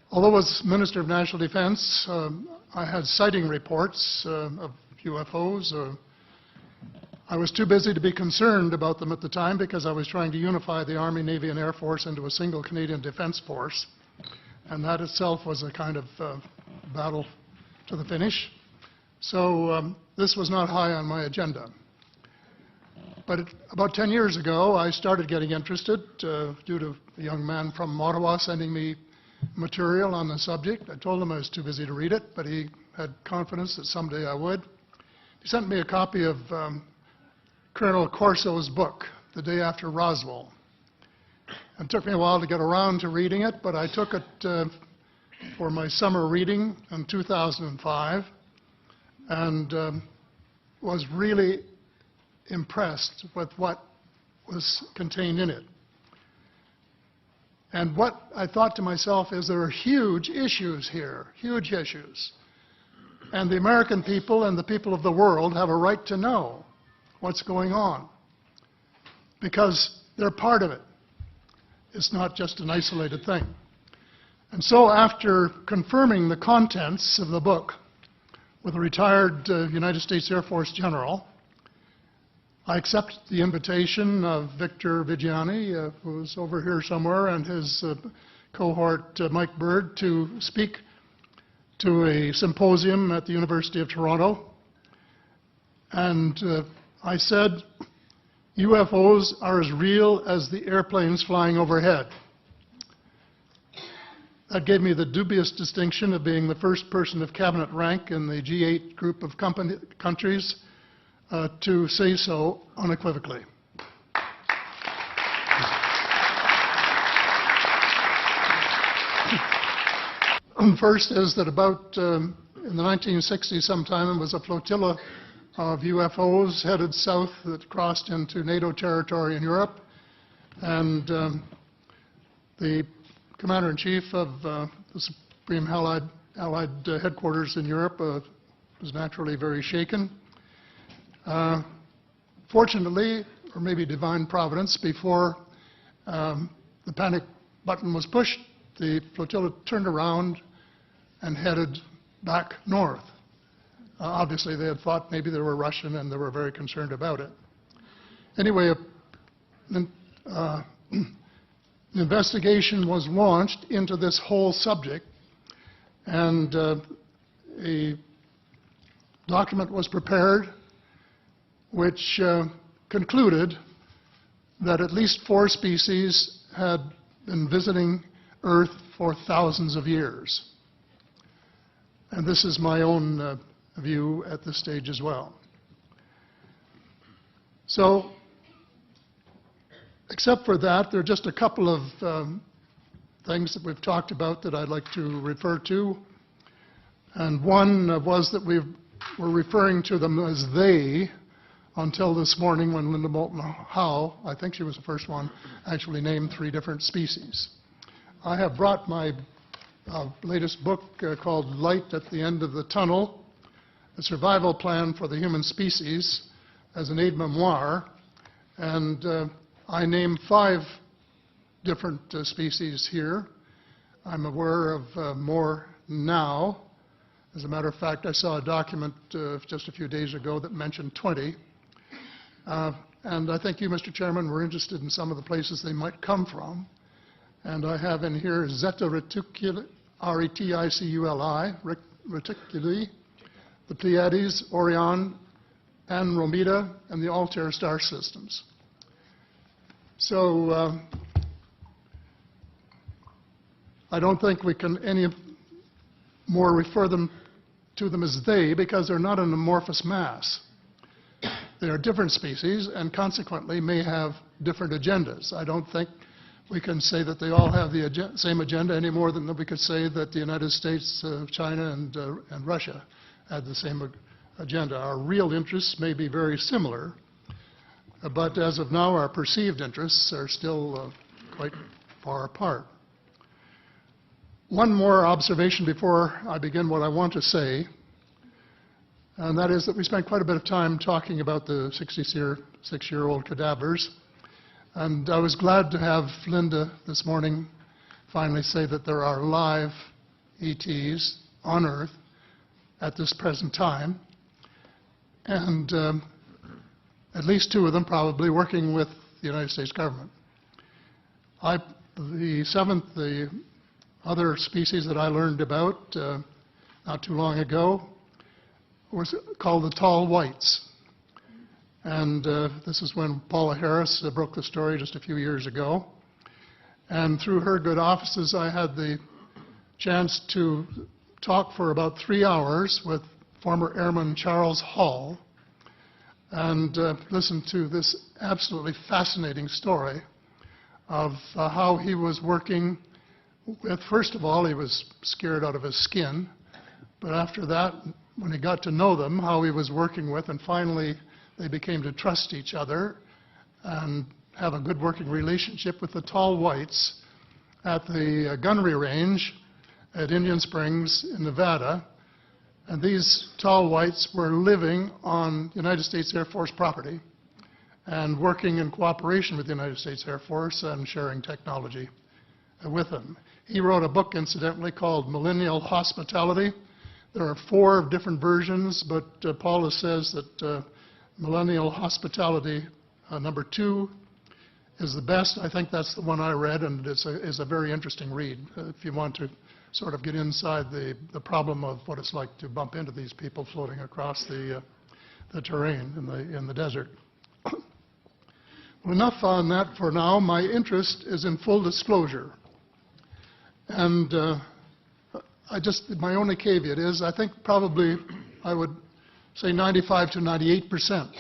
Although as Minister of National Defense, I had sighting reports of UFOs. I was too busy to be concerned about them at the time because I was trying to unify the Army, Navy, and Air Force into a single Canadian Defence Force. And that itself was a kind of battle to the finish. So this was not high on my agenda. But about 10 years ago, I started getting interested due to a young man from Ottawa sending me material on the subject. I told him I was too busy to read it, but he had confidence that someday I would. He sent me a copy of Colonel Corso's book, The Day After Roswell. It took me a while to get around to reading it, but I took it for my summer reading in 2005 and was really impressed with what was contained in it. And what I thought to myself is there are huge issues here, huge issues. And the American people and the people of the world have a right to know what's going on because they're part of it. It's not just an isolated thing. And so after confirming the contents of the book with a retired United States Air Force general, I accepted the invitation of Victor Vigiani, who's over here somewhere, and his cohort, Mike Bird, to speak to a symposium at the University of Toronto. And I said, UFOs are as real as the airplanes flying overhead. That gave me the dubious distinction of being the first person of cabinet rank in the G8 group of countries to say so unequivocally. First is that about in the 1960s sometime, it was a flotilla of UFOs headed south that crossed into NATO territory in Europe. And the Commander-in-Chief of the Supreme Allied Headquarters in Europe was naturally very shaken. Fortunately, or maybe divine providence, before the panic button was pushed, the flotilla turned around and headed back north. Obviously, they had thought maybe they were Russian and they were very concerned about it. Anyway, an investigation was launched into this whole subject, and a document was prepared which concluded that at least 4 species had been visiting Earth for thousands of years. And this is my own view at this stage as well. So, except for that, there are just a couple of things that we've talked about that I'd like to refer to. And one was that we were referring to them as they until this morning when Linda Moulton Howe, I think she was the first one, actually named 3 different species. I have brought my latest book called Light at the End of the Tunnel, A Survival Plan for the Human Species, as an aide-memoir, and I name 5 different species here. I'm aware of more now. As a matter of fact, I saw a document just a few days ago that mentioned 20. And I think you, Mr. Chairman, were interested in some of the places they might come from. And I have in here Zeta Reticuli, R-E-T-I-C-U-L-I, Reticuli, the Pleiades, Orion, Andromeda, and the Altair star systems. So I don't think we can any more refer to them as they, because they're not an amorphous mass. They are different species and consequently may have different agendas. I don't think we can say that they all have the same agenda any more than we could say that the United States, China, and Russia had the same agenda. Our real interests may be very similar, but as of now, our perceived interests are still quite far apart. One more observation before I begin what I want to say, and that is that we spent quite a bit of time talking about the 66-year-old cadavers. And I was glad to have Linda this morning finally say that there are live ETs on Earth at this present time, and at least 2 of them probably working with the United States government. The other species that I learned about not too long ago was called the tall whites. And this is when Pola Helliera broke the story just a few years ago. And through her good offices, I had the chance to talk for about 3 hours with former Airman Charles Hall and listen to this absolutely fascinating story of how he was working with, first of all, he was scared out of his skin, but after that, when he got to know them, how he was working with, and finally they became to trust each other and have a good working relationship with the tall whites at the gunnery range at Indian Springs in Nevada. And these tall whites were living on United States Air Force property and working in cooperation with the United States Air Force and sharing technology with them. He wrote a book, incidentally, called Millennial Hospitality. There are 4 different versions, but Paula says that Millennial Hospitality number 2 is the best. I think that's the one I read, and it's a very interesting read if you want to sort of get inside the problem of what it's like to bump into these people floating across the terrain in the desert. Well, enough on that for now. My interest is in full disclosure. And my only caveat is I think probably I would say 95 to 98%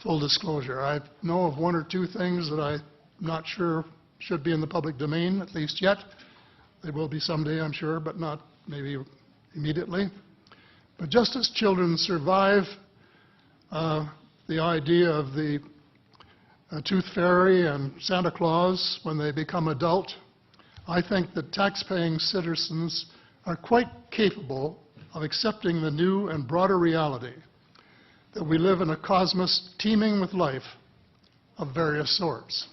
full disclosure. I know of 1 or 2 things that I'm not sure should be in the public domain, at least yet. They will be someday, I'm sure, but not maybe immediately. But just as children survive the idea of the Tooth Fairy and Santa Claus when they become adult, I think that tax-paying citizens are quite capable of accepting the new and broader reality that we live in a cosmos teeming with life of various sorts.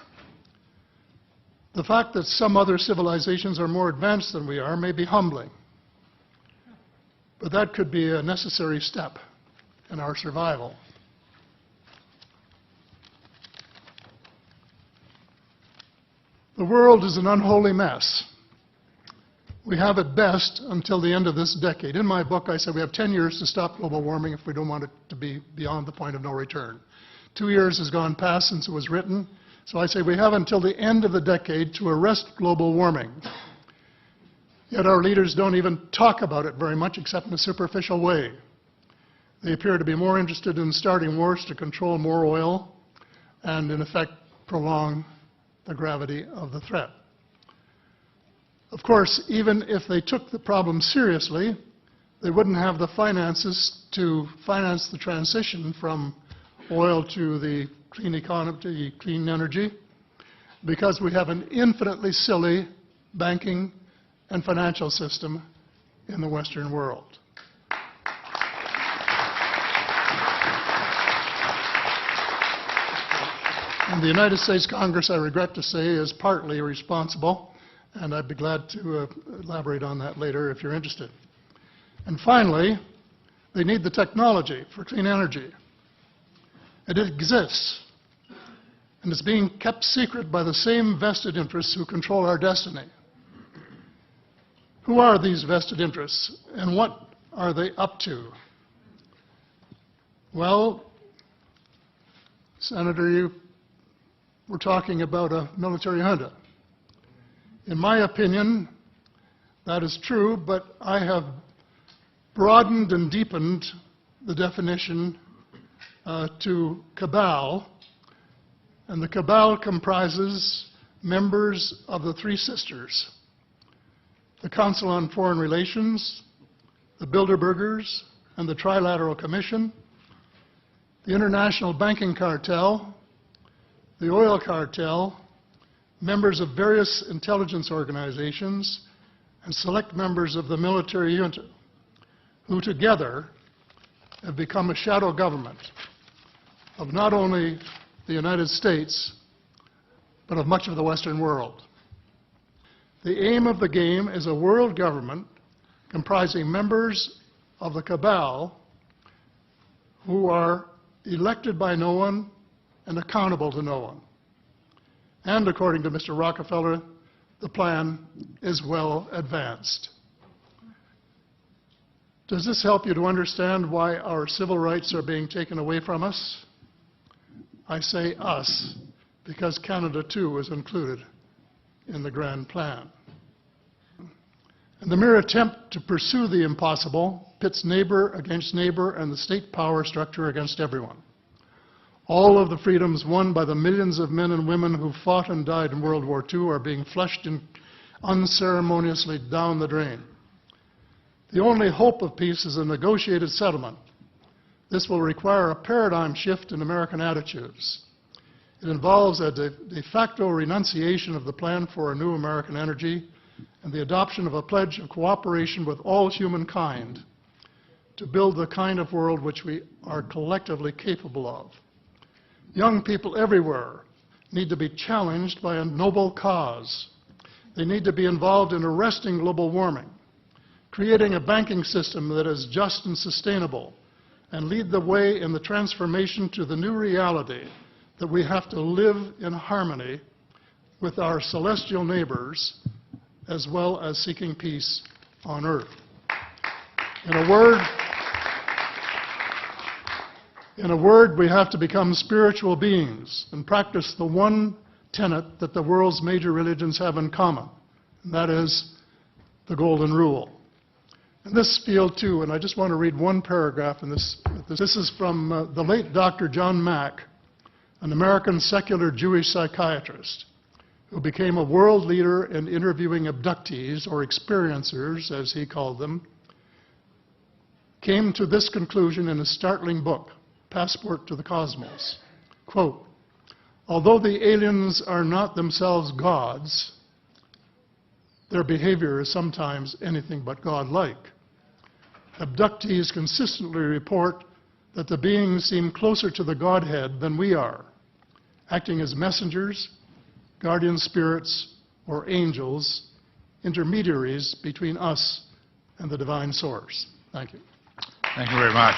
The fact that some other civilizations are more advanced than we are may be humbling, but that could be a necessary step in our survival. The world is an unholy mess. We have at best until the end of this decade. In my book, I said we have 10 years to stop global warming if we don't want it to be beyond the point of no return. 2 years has gone past since it was written, so I say we have until the end of the decade to arrest global warming. Yet our leaders don't even talk about it very much except in a superficial way. They appear to be more interested in starting wars to control more oil and, in effect, prolong the gravity of the threat. Of course, even if they took the problem seriously, they wouldn't have the finances to finance the transition from oil to the clean economy, to clean energy, because we have an infinitely silly banking and financial system in the Western world. And the United States Congress, I regret to say, is partly responsible, and I'd be glad to elaborate on that later if you're interested. And finally, they need the technology for clean energy. It exists, and it's being kept secret by the same vested interests who control our destiny. Who are these vested interests, and what are they up to? Well, Senator, you were talking about a military junta. In my opinion, that is true, but I have broadened and deepened the definition to cabal, and the cabal comprises members of the Three Sisters: the Council on Foreign Relations, the Bilderbergers, and the Trilateral Commission, the International Banking Cartel, the Oil Cartel, members of various intelligence organizations, and select members of the military junta, who together have become a shadow government of not only the United States, but of much of the Western world. The aim of the game is a world government comprising members of the cabal who are elected by no one and accountable to no one. And according to Mr. Rockefeller, the plan is well advanced. Does this help you to understand why our civil rights are being taken away from us? I say us, because Canada too is included in the grand plan. And the mere attempt to pursue the impossible pits neighbor against neighbor and the state power structure against everyone. All of the freedoms won by the millions of men and women who fought and died in World War II are being flushed unceremoniously down the drain. The only hope of peace is a negotiated settlement. This will require a paradigm shift in American attitudes. It involves a de facto renunciation of the plan for a new American energy and the adoption of a pledge of cooperation with all humankind to build the kind of world which we are collectively capable of. Young people everywhere need to be challenged by a noble cause. They need to be involved in arresting global warming, creating a banking system that is just and sustainable, and lead the way in the transformation to the new reality that we have to live in harmony with our celestial neighbors, as well as seeking peace on earth. In a word, we have to become spiritual beings and practice the one tenet that the world's major religions have in common, and that is the Golden Rule. In this field, too, and I just want to read one paragraph in this. This is from the late Dr. John Mack, an American secular Jewish psychiatrist who became a world leader in interviewing abductees, or experiencers, as he called them, came to this conclusion in a startling book, Passport to the Cosmos. Quote, although the aliens are not themselves gods, their behavior is sometimes anything but godlike. Abductees consistently report that the beings seem closer to the Godhead than we are, acting as messengers, guardian spirits, or angels, intermediaries between us and the divine source. Thank you. Thank you very much.